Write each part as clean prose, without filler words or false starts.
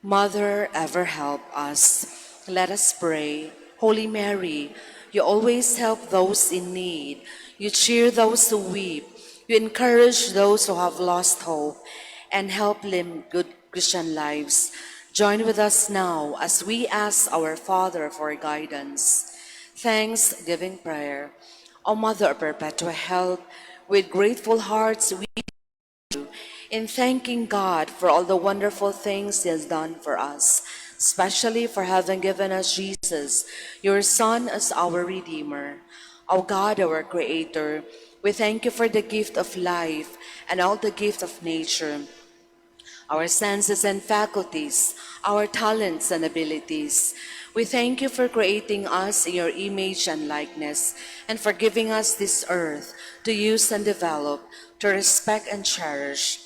Mother, ever help us. Let us pray. Holy Mary, you always help those in need. You cheer those who weep. You encourage those who have lost hope and help live good Christian lives. Join with us now as we ask our Father for guidance. Thanksgiving prayer. O Mother of Perpetual Help, with grateful hearts we in thanking God for all the wonderful things He has done for us, especially for having given us Jesus, your Son, as our Redeemer. O God, our Creator, we thank you for the gift of life and all the gift of nature, our senses and faculties, our talents and abilities. We thank you for creating us in your image and likeness, and for giving us this earth to use and develop, to respect and cherish.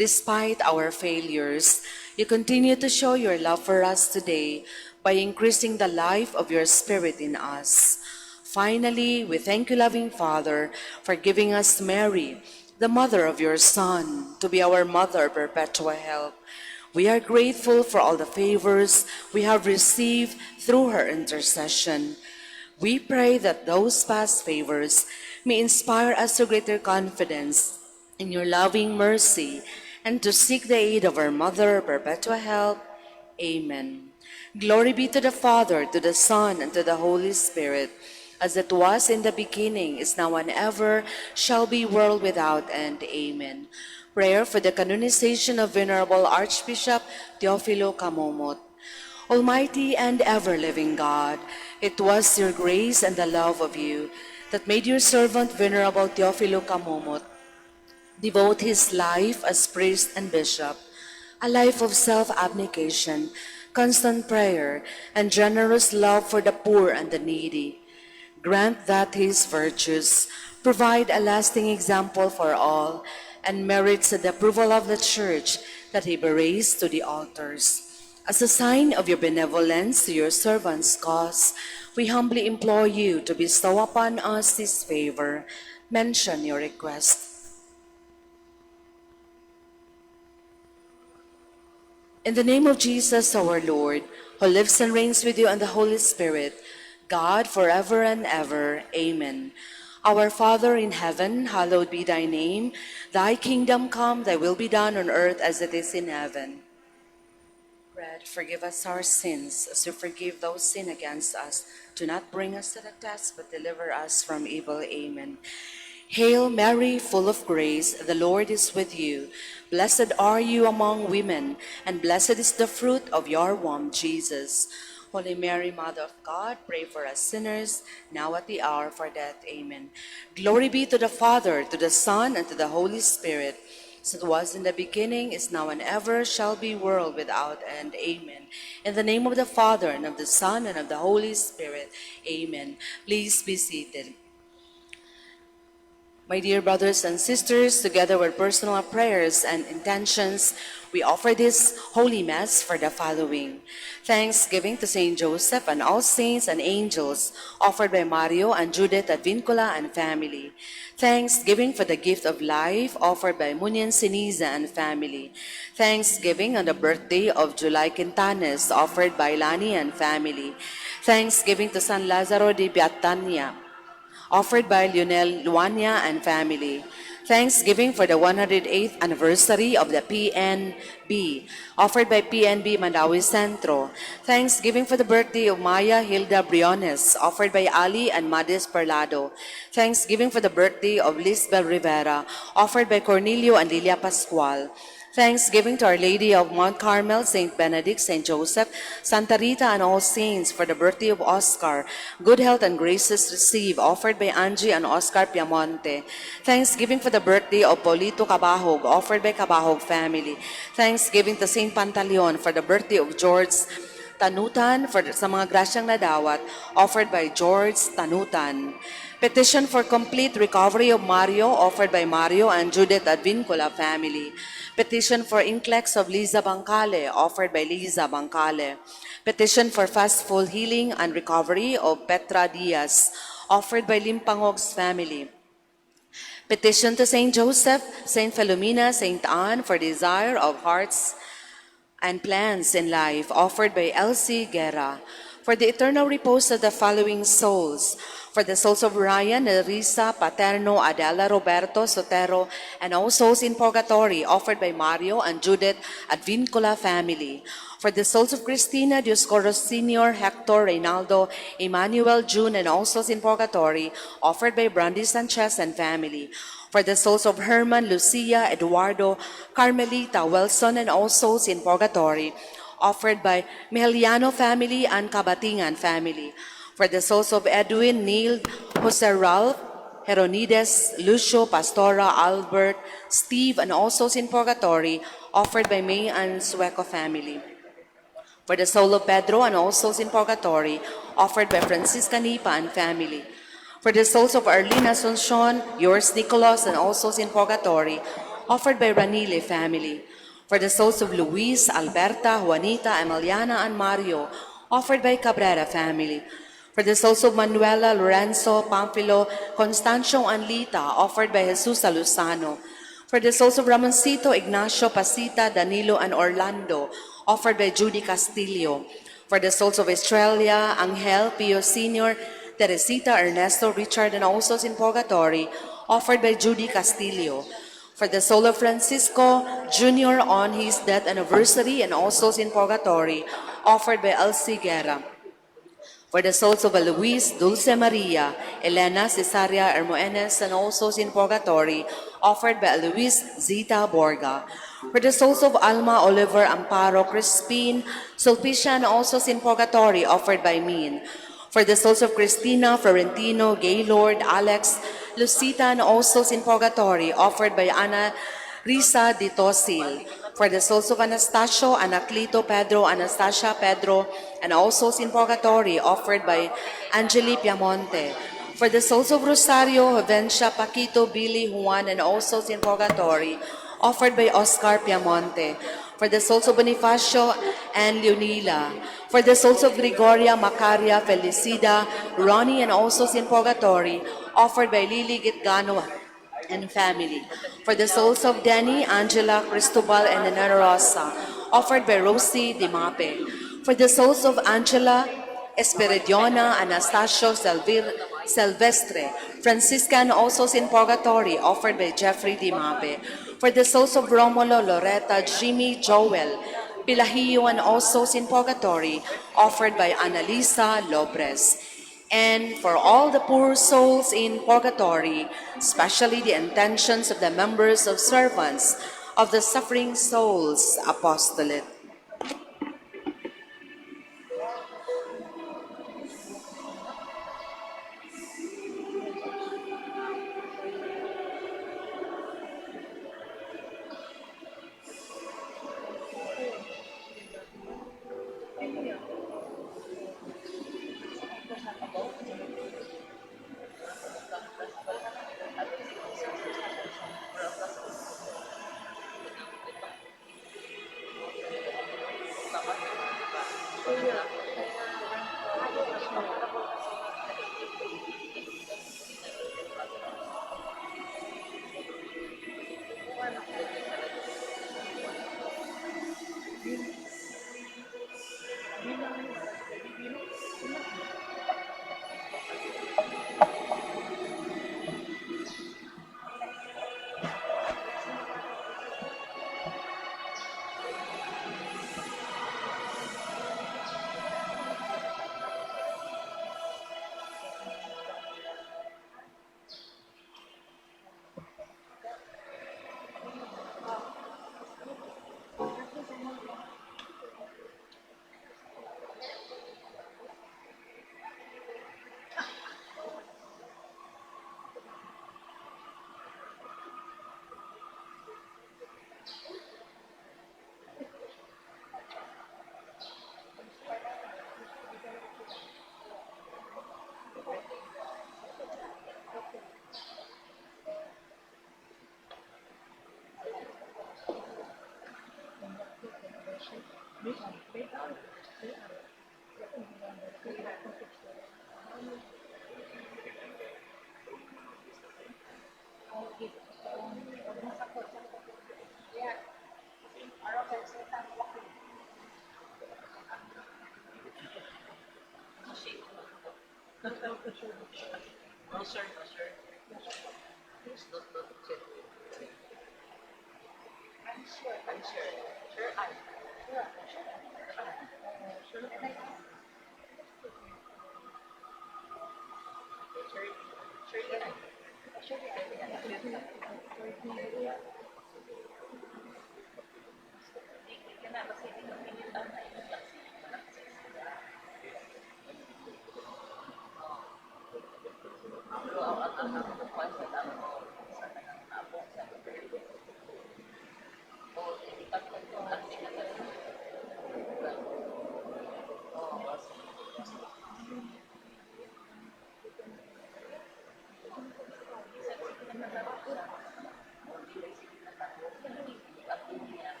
Despite our failures, you continue to show your love for us today by increasing the life of your Spirit in us. Finally, we thank you, loving Father, for giving us Mary, the mother of your Son, to be our mother, perpetual help. We are grateful for all the favors we have received through her intercession. We pray that those past favors may inspire us to greater confidence in your loving mercy and to seek the aid of our Mother, perpetual help. Amen. Glory be to the Father, to the Son, and to the Holy Spirit, as it was in the beginning, is now, and ever shall be, world without end. Amen. Prayer for the canonization of Venerable Archbishop Teofilo Camomot. Almighty and ever-living God, it was your grace and the love of you that made your servant Venerable Teofilo Camomot devote his life as priest and bishop, a life of self-abnegation, constant prayer, and generous love for the poor and the needy. Grant that his virtues provide a lasting example for all, and merits the approval of the Church, that he be raised to the altars. As a sign of your benevolence to your servant's cause, we humbly implore you to bestow upon us this favor. Mention your request. In the name of Jesus our Lord, who lives and reigns with you and the Holy Spirit, God, forever and ever. Amen. Our Father in heaven, hallowed be thy name. Thy kingdom come, thy will be done on earth as it is in heaven. Bread, forgive us our sins, as we forgive those sin against us. Do not bring us to the test, but deliver us from evil. Amen. Hail Mary, full of grace, the Lord is with you. Blessed are you among women, and blessed is the fruit of your womb, Jesus. Holy Mary, Mother of God, pray for us sinners, now at the hour of our death. Amen. Glory be to the Father, to the Son, and to the Holy Spirit, as it was in the beginning, is now, and ever shall be, world without end. Amen. In the name of the Father, and of the Son, and of the Holy Spirit. Amen. Please be seated. My dear brothers and sisters, together with personal prayers and intentions, we offer this Holy Mass for the following. Thanksgiving to Saint Joseph and all saints and angels, offered by Mario and Judith Advincula and family. Thanksgiving for the gift of life, offered by Munian Siniza and family. Thanksgiving on the birthday of July Quintanes, offered by Lani and family. Thanksgiving to San Lazaro de Biatania, offered by Lionel Luania and family. Thanksgiving for the 108th anniversary of the PNB, offered by PNB Mandawi Centro. Thanksgiving for the birthday of Maya Hilda Briones, offered by Ali and Madis Parlado. Thanksgiving for the birthday of Lisbel Rivera, offered by Cornelio and Lilia Pascual. Thanksgiving to Our Lady of Mount Carmel, St. Benedict, St. Joseph, Santa Rita, and all saints for the birthday of Oscar. Good health and graces receive, offered by Angie and Oscar Piamonte. Thanksgiving for the birthday of Polito Cabahog, offered by Cabahog family. Thanksgiving to St. Pantaleon for the birthday of George Tanutan sa mga grasyang nadawat, offered by George Tanutan. Petition for complete recovery of Mario, offered by Mario and Judith Advincula family. Petition for inclex of Liza Bancale, offered by Liza Bancale. Petition for fast full healing and recovery of Petra Diaz, offered by Limpangog's family. Petition to Saint Joseph, Saint Philomena, Saint Anne for desire of hearts and Plans in Life, offered by Elsie Guerra. For the eternal repose of the following souls, for the souls of Ryan, Elisa, Paterno, Adela, Roberto, Sotero, and all souls in purgatory, offered by Mario and Judith Advincula family. For the souls of Cristina, Dioscoro Sr., Hector, Reynaldo, Emmanuel, June, and all souls in purgatory, offered by Brandy Sanchez and family. For the souls of Herman, Lucia, Eduardo, Carmelita, Wilson, and all souls in purgatory, offered by Meliano family and Kabatingan family. For the souls of Edwin, Neil, Jose Ralph, Heronides, Lucio, Pastora, Albert, Steve, and all souls in purgatory, offered by May and Sueco family. For the soul of Pedro and all souls in purgatory, offered by Francisca Nipa and family. For the souls of Arlene Asuncion, yours Nicholas, and all souls in purgatory, offered by Ranile family. For the souls of Luis, Alberta, Juanita, Emiliana, and Mario, offered by Cabrera family. For the souls of Manuela, Lorenzo, Pamphilo, Constancio, and Lita, offered by Jesus Alusano. For the souls of Ramoncito, Ignacio, Pasita, Danilo, and Orlando, offered by Judy Castillo. For the souls of Australia, Angel, Pio Sr., Teresita, Ernesto, Richard, and all souls in purgatory, offered by Judy Castillo. For the soul of Francisco Jr. on his death anniversary and all souls in purgatory, offered by Elsie Guerra. For the souls of Luis, Dulce Maria, Elena, Cesaria, Hermoenes, and all souls in purgatory, offered by Luis Zita Borga. For the souls of Alma, Oliver, Amparo, Crispin, Sulpicia, and all souls in purgatory, offered by Min. For the souls of Cristina, Florentino, Gaylord, Alex, Lucita, and all souls in purgatory, offered by Ana Risa de Tosil. For the souls of Anastasio, Anaclito, Pedro, Anastasia, Pedro, and all souls in purgatory, offered by Angeli Piamonte. For the souls of Rosario, Jovencia, Paquito, Billy, Juan, and all souls in purgatory, offered by Oscar Piamonte. For the souls of Bonifacio and Leonila. For the souls of Gregoria, Macaria, Felicida, Ronnie, and all souls in purgatory, offered by Lily Gitgano and family. For the souls of Danny, Angela, Cristobal, and Nana Rosa, offered by Rosie Dimape. For the souls of Angela, Esperidiona, Anastasio, Silvestre, Francisca, and all souls in purgatory, offered by Jeffrey Dimape. For the souls of Romulo, Loretta, Jimmy, Joel, Pilahio, and all souls in purgatory, offered by Annalisa Lobres. And for all the poor souls in purgatory, especially the intentions of the members of servants of the suffering souls apostolate.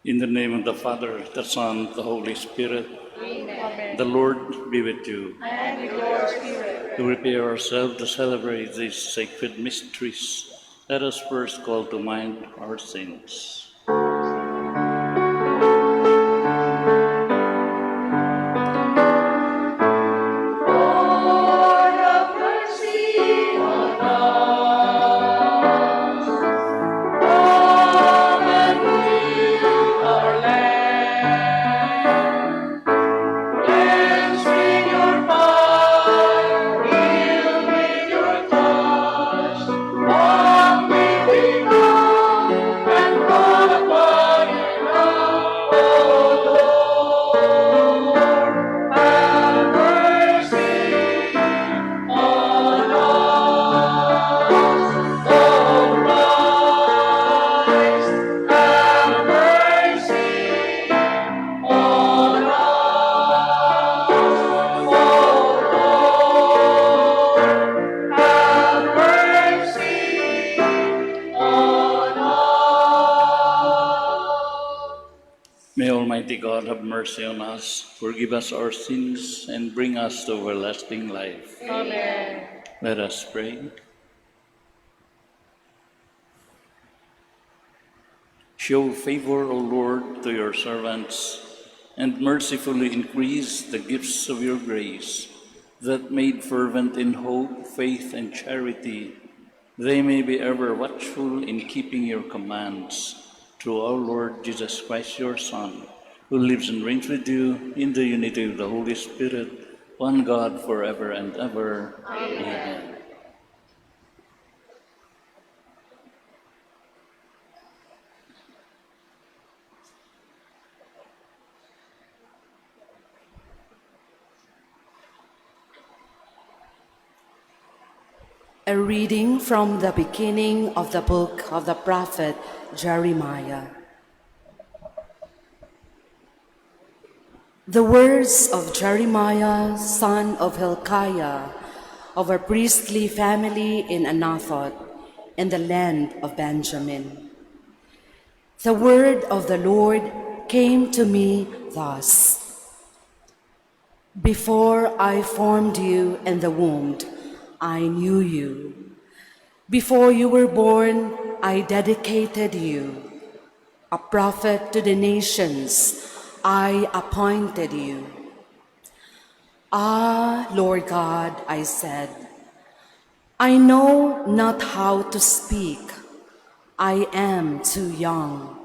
In the name of the Father, the Son, the Holy Spirit. Amen. The Lord be with you. And with your spirit. To prepare ourselves to celebrate these sacred mysteries, let us first call to mind our sins. May Almighty God have mercy on us, forgive us our sins, and bring us to everlasting life. Amen. Let us pray. Show favor, O Lord, to your servants, and mercifully increase the gifts of your grace, that made fervent in hope, faith, and charity, they may be ever watchful in keeping your commands. Through our Lord Jesus Christ, your Son, who lives and reigns with you in the unity of the Holy Spirit, one God, forever and ever. Amen. A reading from the beginning of the book of the prophet Jeremiah. The words of Jeremiah, son of Hilkiah, of a priestly family in Anathoth, in the land of Benjamin. The word of the Lord came to me thus. Before I formed you in the womb, I knew you. Before you were born, I dedicated you. A prophet to the nations, I appointed you. Ah, Lord God, I said, I know not how to speak. I am too young.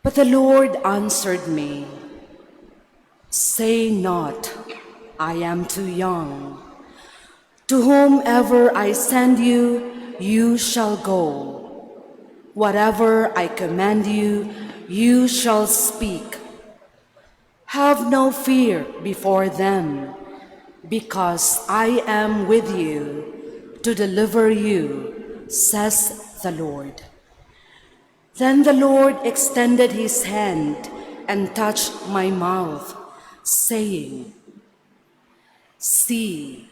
But the Lord answered me, say not, I am too young. To whomever I send you, you shall go. Whatever I command you, you shall speak. Have no fear before them, because I am with you to deliver you, says the Lord. Then the Lord extended his hand and touched my mouth, saying, see,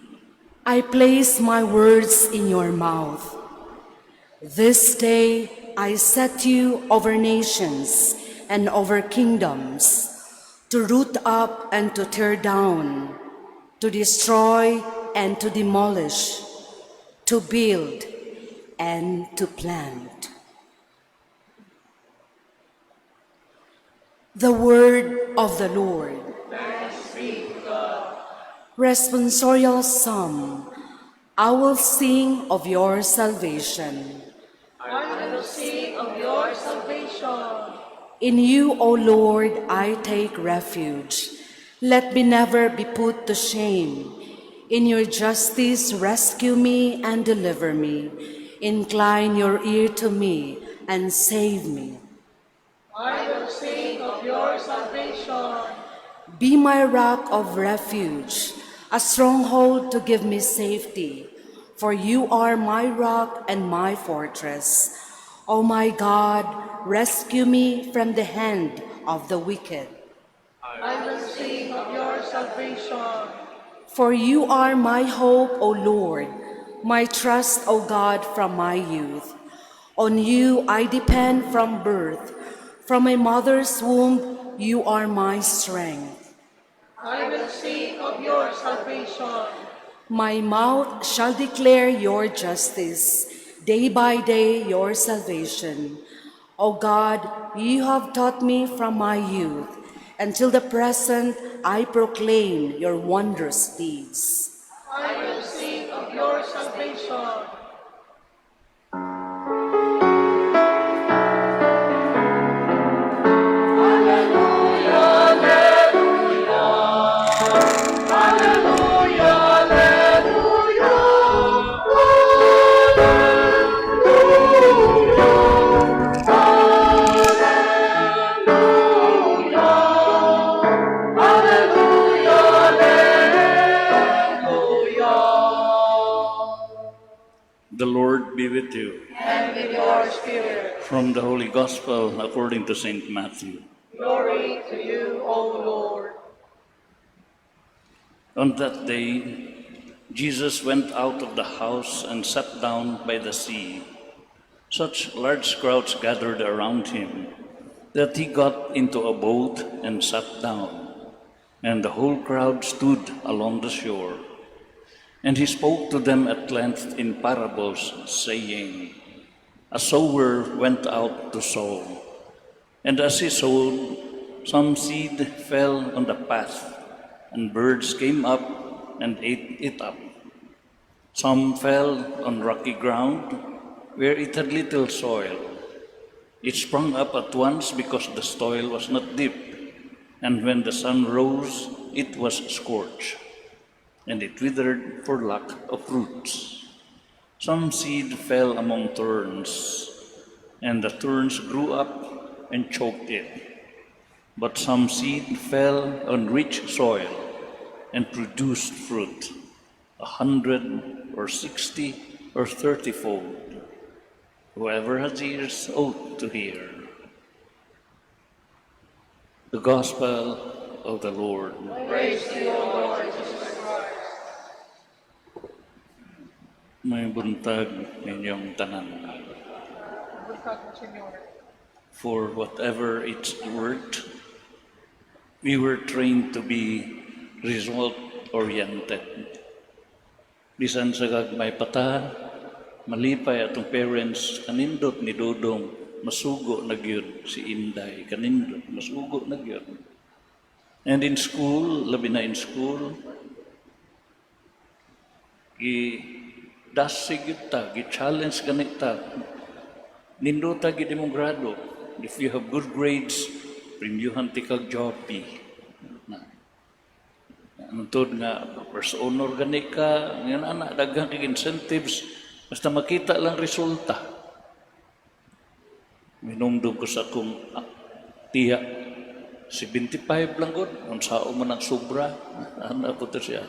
I place my words in your mouth. This day I set you over nations and over kingdoms, to root up and to tear down, to destroy and to demolish, to build and to plant. The word of the Lord. Thanks be to God. Responsorial Psalm. I will sing of your salvation. I will sing of your salvation. In you, O Lord, I take refuge. Let me never be put to shame. In your justice, rescue me and deliver me. Incline your ear to me and save me. I will sing of your salvation. Be my rock of refuge, a stronghold to give me safety. For you are my rock and my fortress. O my God, rescue me from the hand of the wicked. I will sing of your salvation. For you are my hope, O Lord, my trust, O God, from my youth. On you I depend from birth. From my mother's womb, you are my strength. I will sing of your salvation. My mouth shall declare your justice, day by day your salvation. O God, you have taught me from my youth. Until the present, I proclaim your wondrous deeds. I will sing of your salvation. The Lord be with you. And with your spirit. From the Holy Gospel according to St. Matthew. Glory to you, O Lord. On that day, Jesus went out of the house and sat down by the sea. Such large crowds gathered around him that he got into a boat and sat down, and the whole crowd stood along the shore. And he spoke to them at length in parables, saying, A sower went out to sow, and as he sowed, some seed fell on the path, and birds came up and ate it up. Some fell on rocky ground, where it had little soil. It sprung up at once because the soil was not deep, and when the sun rose, it was scorched, and it withered for lack of roots. Some seed fell among thorns, and the thorns grew up and choked it. But some seed fell on rich soil and produced fruit, 100 or 60 or 30-fold. Whoever has ears ought to hear. The Gospel of the Lord. Praise to you, Lord Jesus Christ. May buntag ninyong tanan. Berkat mo, Senyor. For whatever it's worth, we were trained to be result-oriented. Bisan sa gagmay pata, malipay atong parents, kanindot ni Dodong, masugo na gyud si Inday, kanindot, masugo na gyud. And in school, labi na in school, dasig gyud ta, gi-challenge ganita, nindota gyud imong grado. If you have good grades, premiuhan ti kag jopi. Antod nga, first honor gani ka, ngayon anak, daghang kag incentives, basta makita lang resulta. Minumdum ko sa akong tiya, 75 lang gud, ang sao man ang sobra, ano po to siya.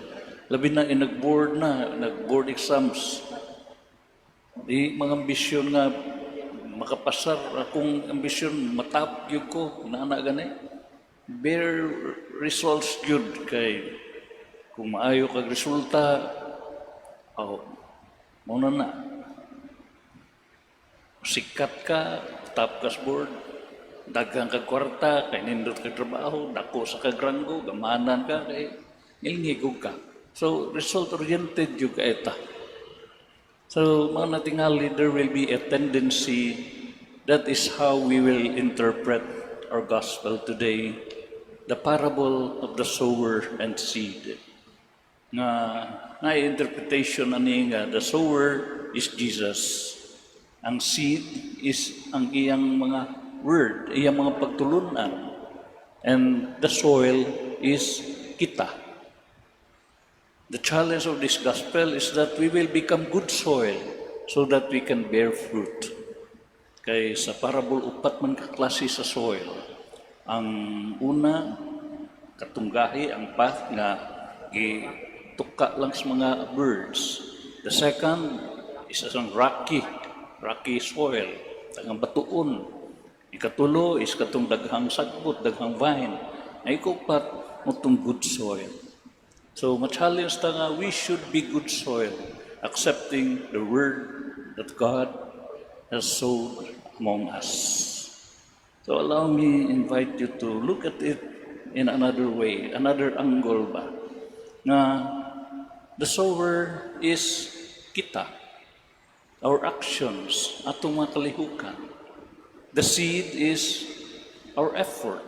Labi na, nag-board na, nag-board exams. Di mga ambisyon nga, makapasar akong ambisyon, matap yun ko, naana gani. Bare results yun kay kung maayo kag resulta, muna na. Sikat ka, top ka sa board, daghang kag kwarta, kay nindot kag trabaho, dako sa kag ranggo, gamanan ka, kay ngilngigog ka. So, result-oriented yung kaeta. So, mga natingali, there will be a tendency, that is how we will interpret our gospel today, the parable of the sower and seed. Nga interpretation ani nga, the sower is Jesus. Ang seed is ang iyang mga word, iyang mga pagtulunan. And the soil is kita. The challenge of this gospel is that we will become good soil so that we can bear fruit. Kay sa parable, upat man kaklase sa soil. Ang una, katunggahi, ang path nga gituka lang sa mga birds. The second is ang rocky soil, daghang batuon. Ikatulo is katong daghang sagbot, daghang vine. Ay ikupat, mutong good soil. So, ma-challenge ta nga, we should be good soil, accepting the word that God has sowed among us. So, allow me invite you to look at it in another way, another angle ba. Na the sower is kita, our actions, atong mga kalihukan. The seed is our effort.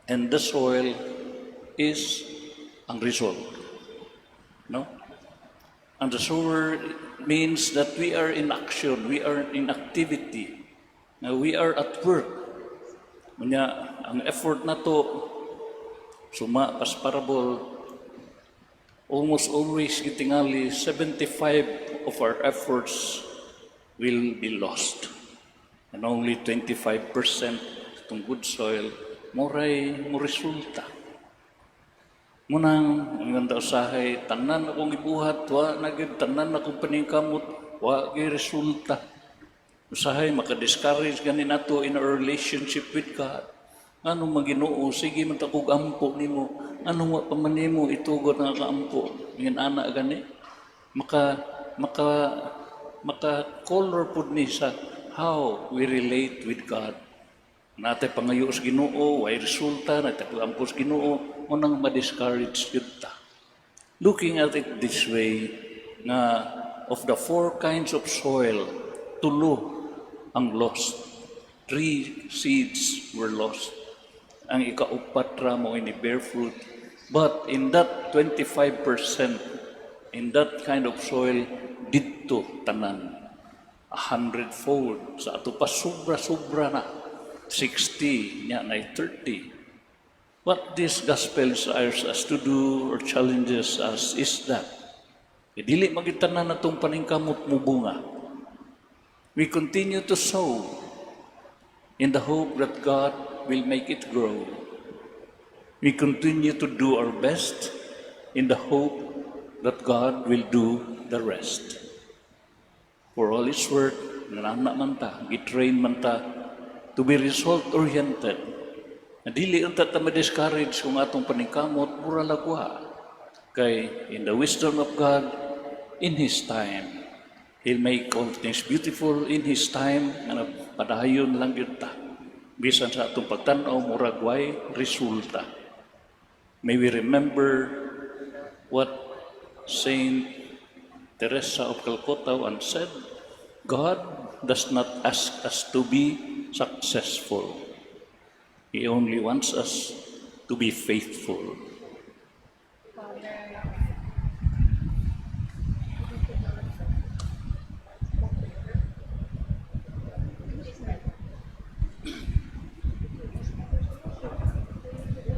And the soil is ang result. No? And the sower means that we are in action, we are in activity. Now, we are at work. Kanya, ang effort na to, suma, pas parable, almost always gitingali, 75 of our efforts will be lost. And only 25% itong good soil, mo resulta. Munang, ang ganda usahay, tanan akong ibuhat, wa naging tanan akong paningkamot, wa gay resulta. Usahay, makadiscourage ganin nato in our relationship with God. Anong Maginoo, sige man takog ampo nimo. Anong wa pamanimo itugot nga kaampo. Ngin ana gani. Maka color pud ni sa how we relate with God. Natay pangayo sa Ginoo, way resulta, natay pagampo sa Ginoo, munang ma-discourage yun ta. Looking at it this way, na of the 4 kinds of soil tulo ang lost. 3 seeds were lost. Ang ikaupat ra mo ini bear fruit. But in that 25%, in that kind of soil, dito tanan. 100-fold. Sa ato pa sobra-sobra na. 60, nya na 30. What this gospel desires us to do or challenges us is that dili magitanan natong paningkamot mubunga. We continue to sow in the hope that God will make it grow. We continue to do our best in the hope that God will do the rest. For all His work, nanana man ta, gitrain man ta, to be result-oriented. Dili unta ta ma-discourage kung atong paningkamot, mura lagwa. Kay in the wisdom of God, in His time, He'll make all things beautiful in His time, nga padayon lang yun ta. Bisan sa atong pagtanaw, murag way resulta. May we remember what Saint Teresa of Calcutta once said, God does not ask us to be successful. He only wants us to be faithful.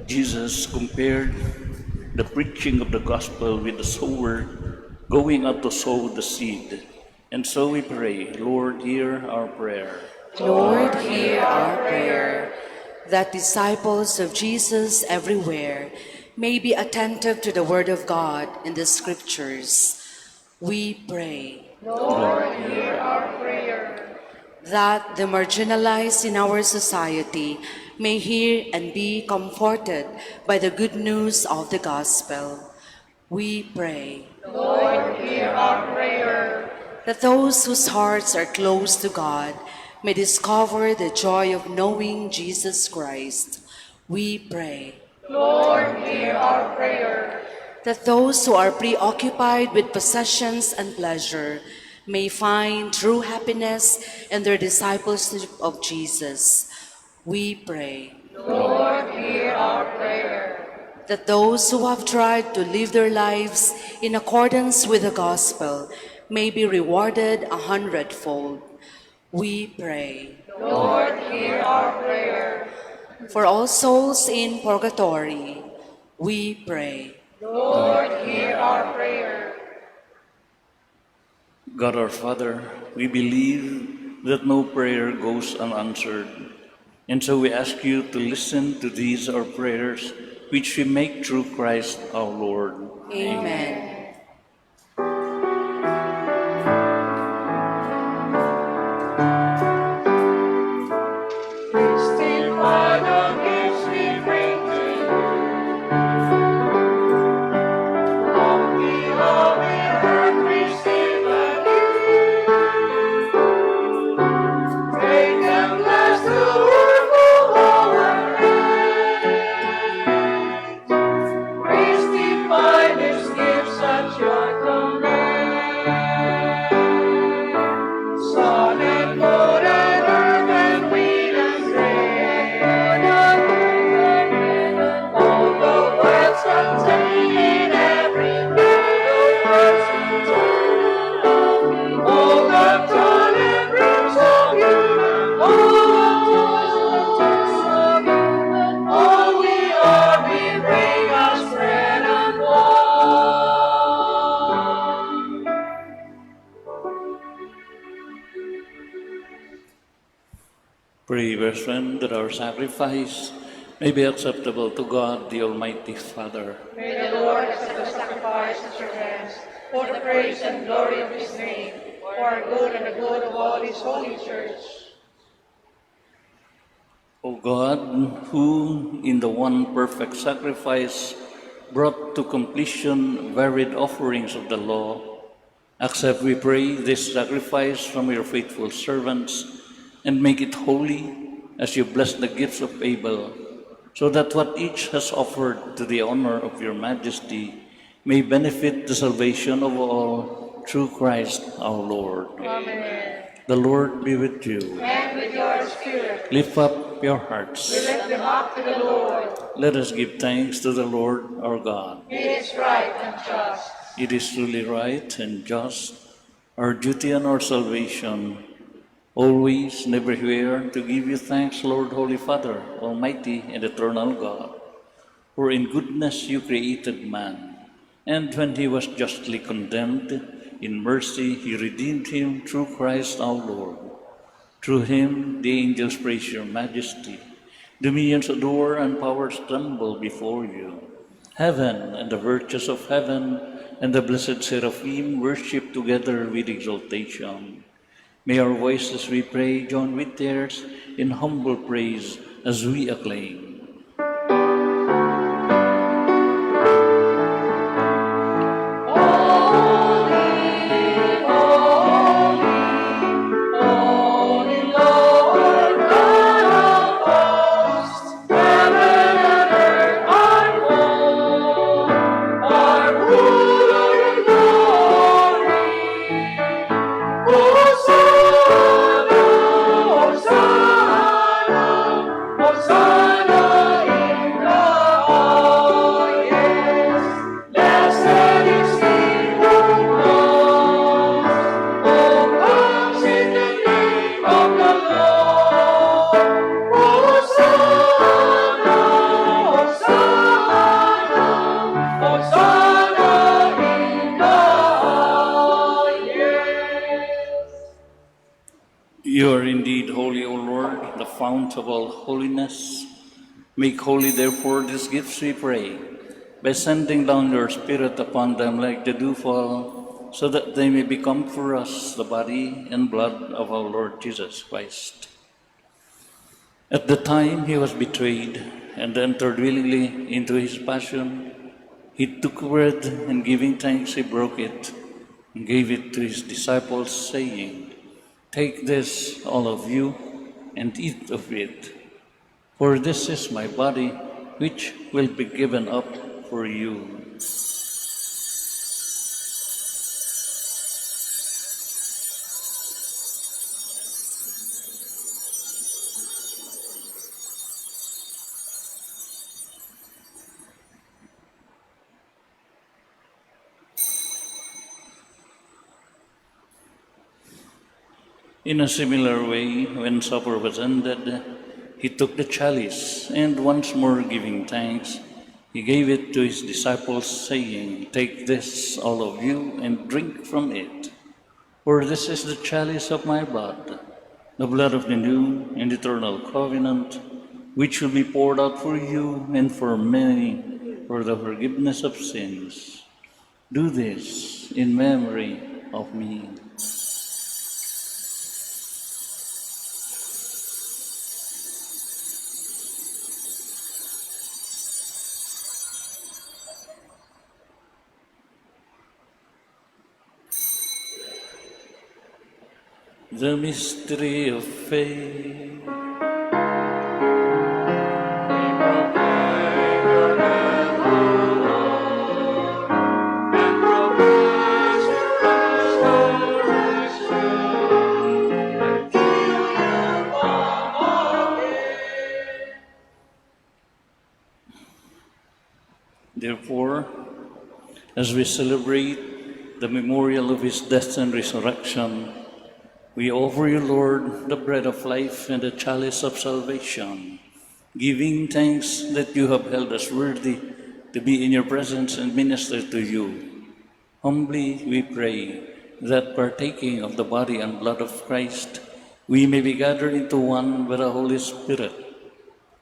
Jesus compared the preaching of the gospel with the sower going out to sow the seed. And so we pray, Lord, hear our prayer. Lord, hear our prayer, that disciples of Jesus everywhere may be attentive to the Word of God in the Scriptures. We pray. Lord, hear our prayer. That the marginalized in our society may hear and be comforted by the good news of the gospel. We pray. Lord, hear our prayer. That those whose hearts are close to God may discover the joy of knowing Jesus Christ. We pray. Lord, hear our prayer. That those who are preoccupied with possessions and pleasure may find true happiness in their discipleship of Jesus. We pray. Lord, hear our prayer. That those who have tried to live their lives in accordance with the gospel may be rewarded 100-fold. We pray. Lord, hear our prayer. For all souls in purgatory, we pray. Lord, hear our prayer. God our Father, we believe that no prayer goes unanswered. And so we ask you to listen to these our prayers, which we make through Christ our Lord. Amen. Testify the gifts we bring to you. From the loving earth receive a gift. Take and bless the work of our hands. Testify these gifts at your command. Sun and moon and earth and wind and rain. All the words contained, every word contained. All the dawn and dreams of you, all we are, we bring as bread and wine. Pray, brethren, that our sacrifice may be acceptable to God, the Almighty Father. May the Lord accept the sacrifice at your hands for the praise and glory of His name, for our good and the good of all His holy church. O God, who in the one perfect sacrifice brought to completion varied offerings of the law, accept, we pray, this sacrifice from your faithful servants, and make it holy as you bless the gifts of Abel, so that what each has offered to the honor of your majesty may benefit the salvation of all through Christ our Lord. Amen. The Lord be with you. And with your spirit. Lift up your We hearts. lift them up to the Lord. Let us give thanks to the Lord our God. It is right and just. It is truly right and just, our duty and our salvation, always and everywhere, to give you thanks, Lord, Holy Father, Almighty and eternal God. For in goodness you created man, and when he was justly condemned, in mercy he redeemed him through Christ our Lord. Through him the angels praise your majesty, dominions adore and powers tremble before you. Heaven and the virtues of heaven and the blessed seraphim worship together with exaltation. May our voices, we pray, join with theirs in humble praise as we acclaim. You are indeed holy, O Lord, the fount of all holiness. Make holy, therefore, these gifts, we pray, by sending down your Spirit upon them like the dewfall, so that they may become for us the body and blood of our Lord Jesus Christ. At the time he was betrayed and entered willingly into his passion, he took bread, and giving thanks, he broke it and gave it to his disciples, saying, "Take this, all of you, and eat of it, for this is my body, which will be given up for you." In a similar way, when supper was ended, he took the chalice, and once more giving thanks, he gave it to his disciples, saying, "Take this, all of you, and drink from it. For this is the chalice of my blood, the blood of the new and eternal covenant, which will be poured out for you and for many for the forgiveness of sins. Do this in memory of me." The mystery of faith. Therefore, as we celebrate the memorial of his death and resurrection, we offer you, Lord, the bread of life and the chalice of salvation, giving thanks that you have held us worthy to be in your presence and minister to you. Humbly we pray that, partaking of the body and blood of Christ, we may be gathered into one by the Holy Spirit.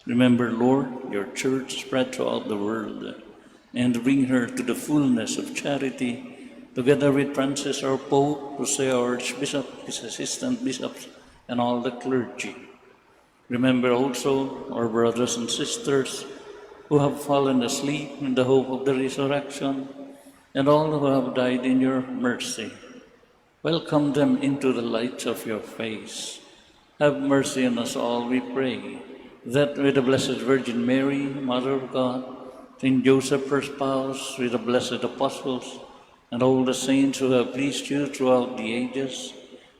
Remember, Lord, your church spread throughout the world, and bring her to the fullness of charity, together with Francis, our Pope, Jose, our Archbishop, his assistant bishops, and all the clergy. Remember also our brothers and sisters who have fallen asleep in the hope of the resurrection, and all who have died in your mercy. Welcome them into the light of your face. Have mercy on us all, we pray, that with the Blessed Virgin Mary, Mother of God, Saint Joseph, her spouse, with the blessed apostles, and all the saints who have pleased you throughout the ages,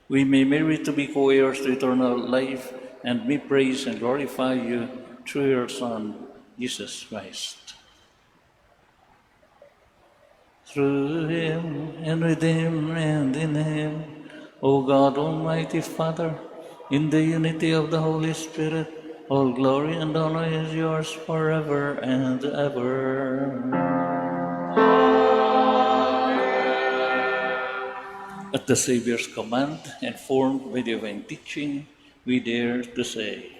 we may merit to be co-heirs to eternal life and may praise and glorify you through your Son, Jesus Christ. Through him, and with him, and in him, O God, Almighty Father, in the unity of the Holy Spirit, all glory and honor is yours forever and ever. At the Savior's command, informed by divine teaching, we dare to say,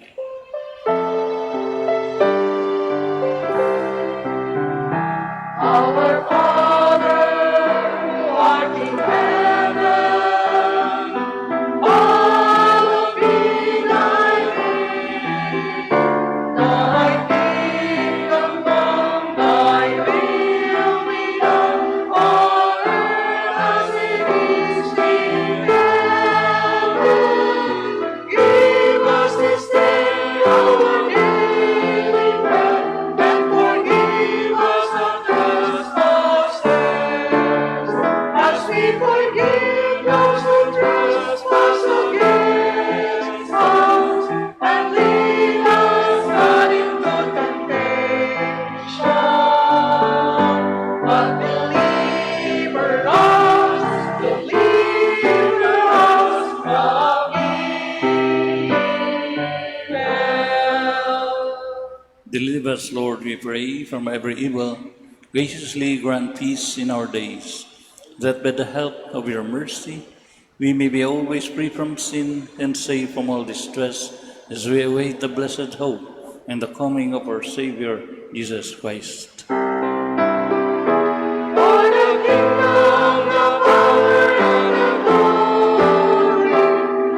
Our Father, who art in heaven, hallowed be thy name. Thy kingdom come, thy will be done, on earth as it is in heaven. Give us this day our daily bread, and forgive us our trespasses, as we forgive those who trespass against us. And lead us not into temptation, but deliver us from evil. Deliver us, Lord, we pray, from every evil. Graciously grant peace in our days, that by the help of your mercy we may be always free from sin and safe from all distress, as we await the blessed hope and the coming of our Savior, Jesus Christ. For the kingdom, the power, and the glory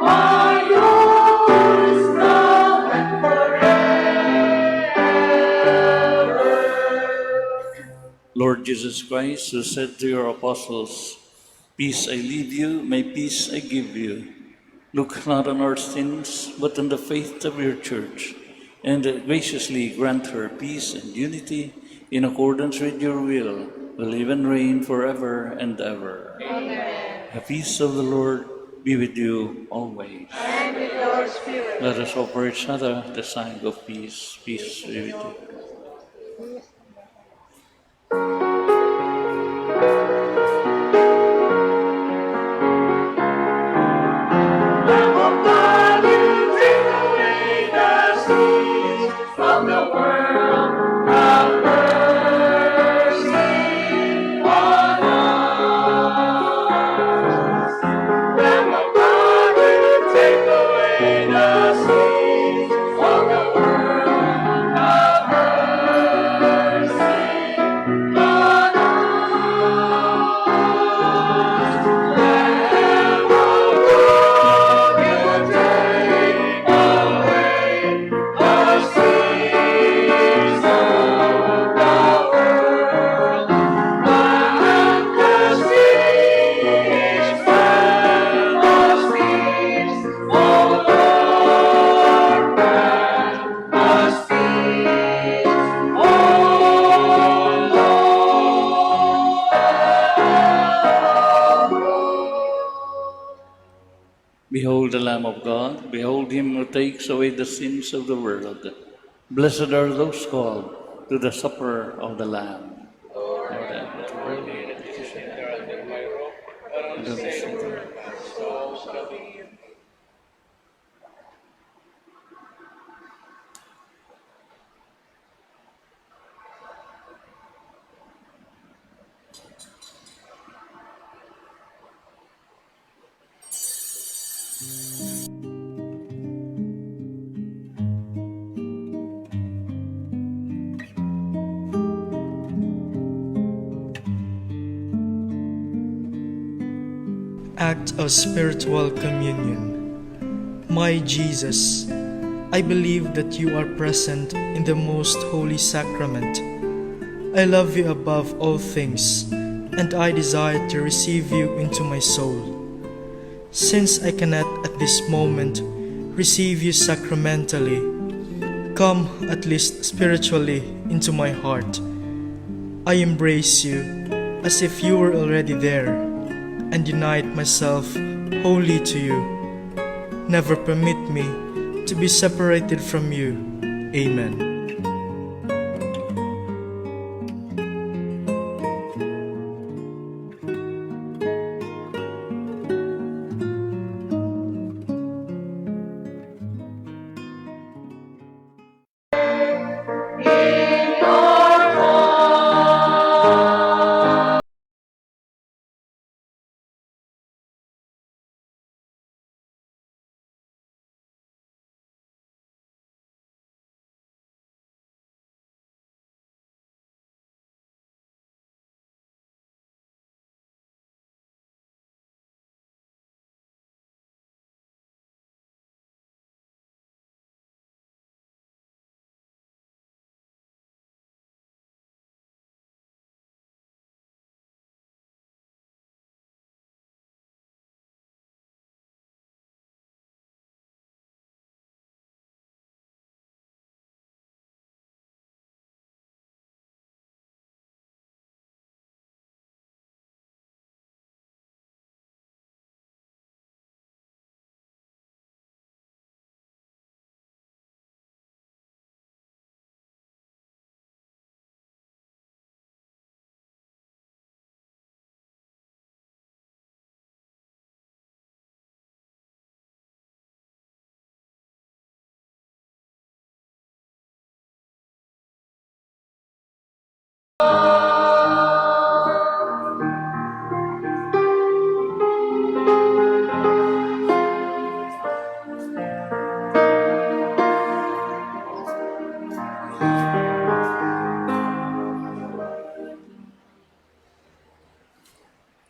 are yours now and forever. Lord Jesus Christ, who said to your apostles, "Peace I leave you, my peace I give you," look not on our sins, but on the faith of your church, and graciously grant her peace and unity in accordance with your will, who live and reign forever and ever. Amen. The peace of the Lord be with you always. And with your spirit. Let us offer each other the sign of peace. Peace be with you. Lamb of God, you take away the sins from the world. Have mercy on us. Lamb of God, you take away the sins from the world. Have mercy on us. Lamb of God, you take away the sins of the world. And the seas and the seas, O Lord, grant us peace, O Lord. Behold the Lamb of God, behold him who takes away the sins of the world. Blessed are those called to the supper of the Lamb. Lord, I am not worthy that you should enter under my roof, but only say the word, and so shall be. Act of Spiritual Communion. My Jesus, I believe that you are present in the most holy sacrament. I love you above all things, and I desire to receive you into my soul. Since I cannot at this moment receive you sacramentally, come at least spiritually into my heart. I embrace you as if you were already there, and unite myself wholly to you. Never permit me to be separated from you. Amen.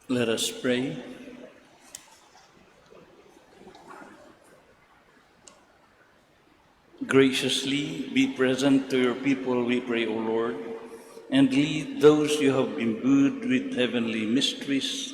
Let us pray. Graciously be present to your people, we pray, O Lord, and lead those you have imbued with heavenly mysteries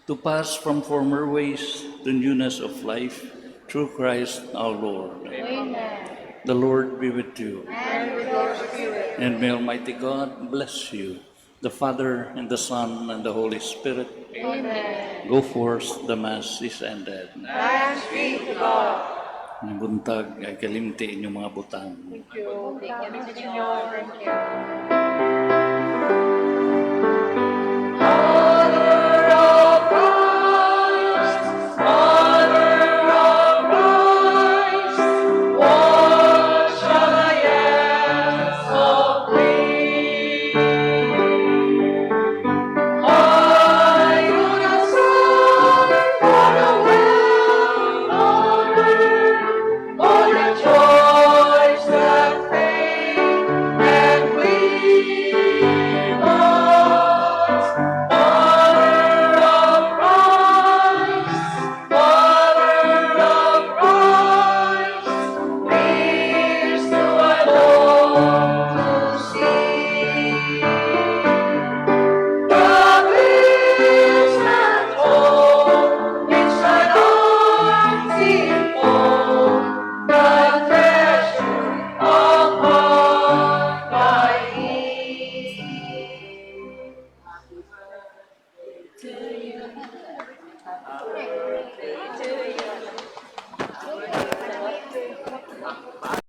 to pass from former ways to newness of life through Christ our Lord. Amen. The Lord be with you, And with your spirit. and may Almighty God bless you, the Father, and the Son, and the Holy Spirit. Amen. Go forth, the Mass is ended. Thanks be to God. Ng buntag ay kalimti inyong mga butang. Thank you. Thank you, Señor. Thank you.